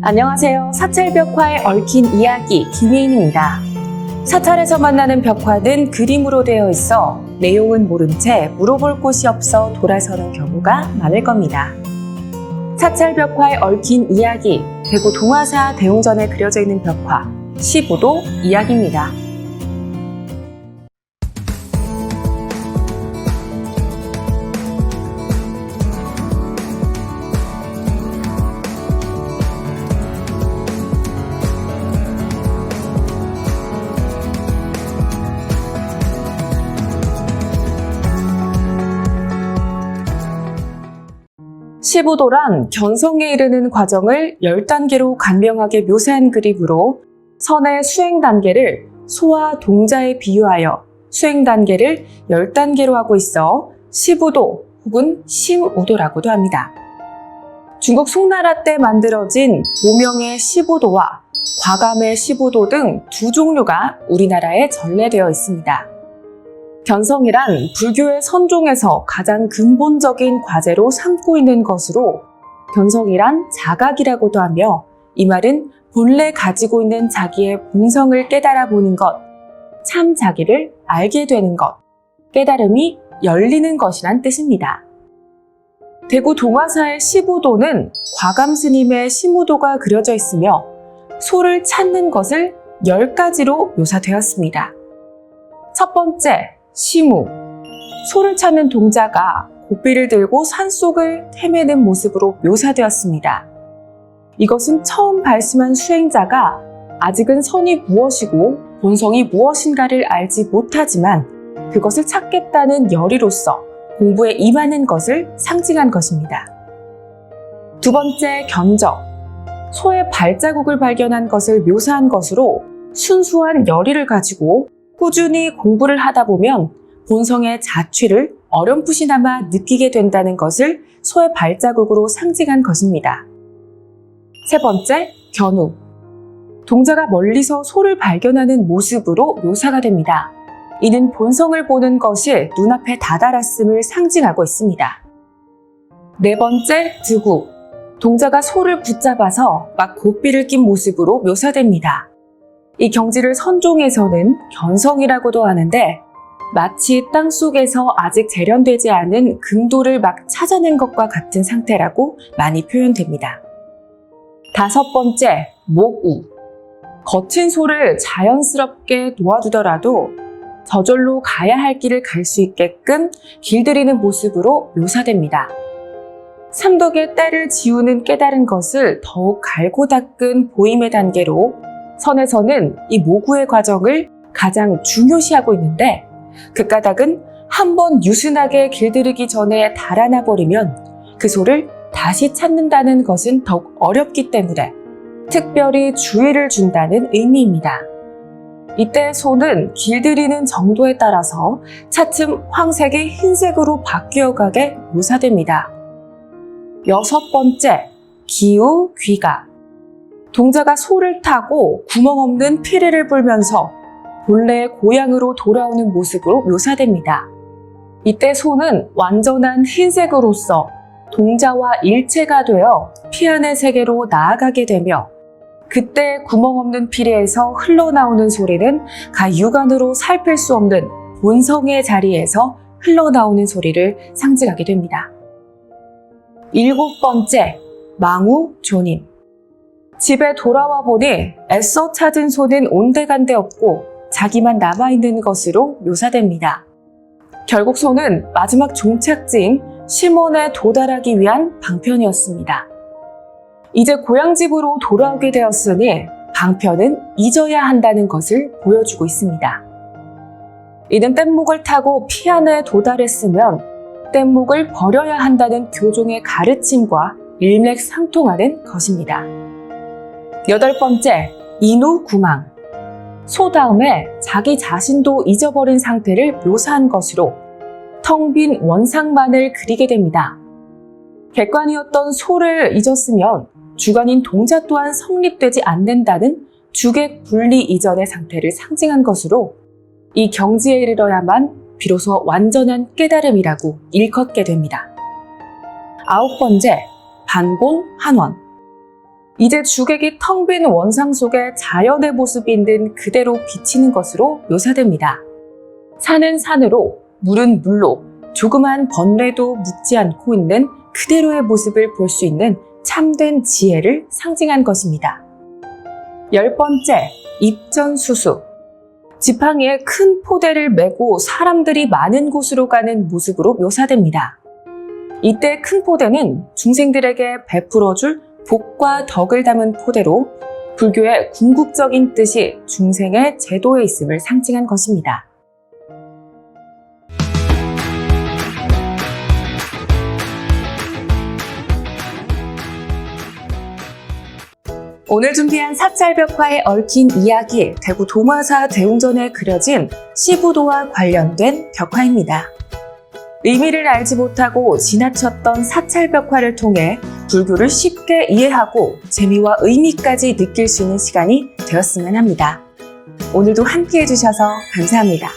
안녕하세요. 사찰벽화에 얽힌 이야기 김혜인입니다. 사찰에서 만나는 벽화는 그림으로 되어 있어 내용은 모른 채 물어볼 곳이 없어 돌아서는 경우가 많을 겁니다. 사찰벽화에 얽힌 이야기, 대구 동화사 대웅전에 그려져 있는 벽화 15도 이야기입니다. 시부도란 견성에 이르는 과정을 10단계로 간명하게 묘사한 그림으로 선의 수행 단계를 소와 동자에 비유하여 수행 단계를 10단계로 하고 있어 시부도 혹은 심우도라고도 합니다. 중국 송나라 때 만들어진 보명의 시부도와 과감의 시부도 등 두 종류가 우리나라에 전래되어 있습니다. 견성이란 불교의 선종에서 가장 근본적인 과제로 삼고 있는 것으로 견성이란 자각이라고도 하며 이 말은 본래 가지고 있는 자기의 본성을 깨달아 보는 것, 참 자기를 알게 되는 것, 깨달음이 열리는 것이란 뜻입니다. 대구 동화사의 시부도는 과감 스님의 심우도가 그려져 있으며 소를 찾는 것을 10가지로 묘사되었습니다. 첫 번째, 시무. 소를 찾는 동자가 고삐를 들고 산속을 헤매는 모습으로 묘사되었습니다. 이것은 처음 발심한 수행자가 아직은 선이 무엇이고 본성이 무엇인가를 알지 못하지만 그것을 찾겠다는 열의로서 공부에 임하는 것을 상징한 것입니다. 두 번째, 견적. 소의 발자국을 발견한 것을 묘사한 것으로 순수한 열의를 가지고 꾸준히 공부를 하다 보면 본성의 자취를 어렴풋이나마 느끼게 된다는 것을 소의 발자국으로 상징한 것입니다. 세 번째, 견우. 동자가 멀리서 소를 발견하는 모습으로 묘사가 됩니다. 이는 본성을 보는 것이 눈앞에 다다랐음을 상징하고 있습니다. 네 번째, 드구. 동자가 소를 붙잡아서 막 고삐를 낀 모습으로 묘사됩니다. 이 경지를 선종에서는 견성이라고도 하는데 마치 땅속에서 아직 재련되지 않은 금도를 막 찾아낸 것과 같은 상태라고 많이 표현됩니다. 다섯 번째, 목우. 거친 소를 자연스럽게 놓아두더라도 저절로 가야 할 길을 갈 수 있게끔 길들이는 모습으로 묘사됩니다. 삼독의 때를 지우는 깨달은 것을 더욱 갈고 닦은 보임의 단계로 선에서는 이 모구의 과정을 가장 중요시하고 있는데 그 까닭은 한번 유순하게 길들이기 전에 달아나 버리면 그 소를 다시 찾는다는 것은 더욱 어렵기 때문에 특별히 주의를 준다는 의미입니다. 이때 소는 길들이는 정도에 따라서 차츰 황색이 흰색으로 바뀌어가게 묘사됩니다. 여섯 번째, 기우, 귀가. 동자가 소를 타고 구멍 없는 피리를 불면서 본래의 고향으로 돌아오는 모습으로 묘사됩니다. 이때 소는 완전한 흰색으로서 동자와 일체가 되어 피안의 세계로 나아가게 되며 그때 구멍 없는 피리에서 흘러나오는 소리는 육안으로 살필 수 없는 본성의 자리에서 흘러나오는 소리를 상징하게 됩니다. 일곱 번째, 망우, 조님. 집에 돌아와 보니 애써 찾은 소는 온데간데 없고 자기만 남아있는 것으로 묘사됩니다. 결국 소는 마지막 종착지인 심원에 도달하기 위한 방편이었습니다. 이제 고향집으로 돌아오게 되었으니 방편은 잊어야 한다는 것을 보여주고 있습니다. 이는 뗏목을 타고 피안에 도달했으면 뗏목을 버려야 한다는 교종의 가르침과 일맥상통하는 것입니다. 여덟 번째, 인우, 구망. 소 다음에 자기 자신도 잊어버린 상태를 묘사한 것으로 텅 빈 원상만을 그리게 됩니다. 객관이었던 소를 잊었으면 주관인 동자 또한 성립되지 않는다는 주객 분리 이전의 상태를 상징한 것으로 이 경지에 이르러야만 비로소 완전한 깨달음이라고 일컫게 됩니다. 아홉 번째, 반본, 한원. 이제 주객이 텅 빈 원상 속에 자연의 모습이 있는 그대로 비치는 것으로 묘사됩니다. 산은 산으로, 물은 물로 조그만 번뇌도 묻지 않고 있는 그대로의 모습을 볼 수 있는 참된 지혜를 상징한 것입니다. 10번째, 입전수수. 지팡이에 큰 포대를 메고 사람들이 많은 곳으로 가는 모습으로 묘사됩니다. 이때 큰 포대는 중생들에게 베풀어줄 복과 덕을 담은 포대로 불교의 궁극적인 뜻이 중생의 제도에 있음을 상징한 것입니다. 오늘 준비한 사찰벽화에 얽힌 이야기, 대구 도마사 대웅전에 그려진 시부도와 관련된 벽화입니다. 의미를 알지 못하고 지나쳤던 사찰벽화를 통해 불교를 쉽게 이해하고 재미와 의미까지 느낄 수 있는 시간이 되었으면 합니다. 오늘도 함께 해주셔서 감사합니다.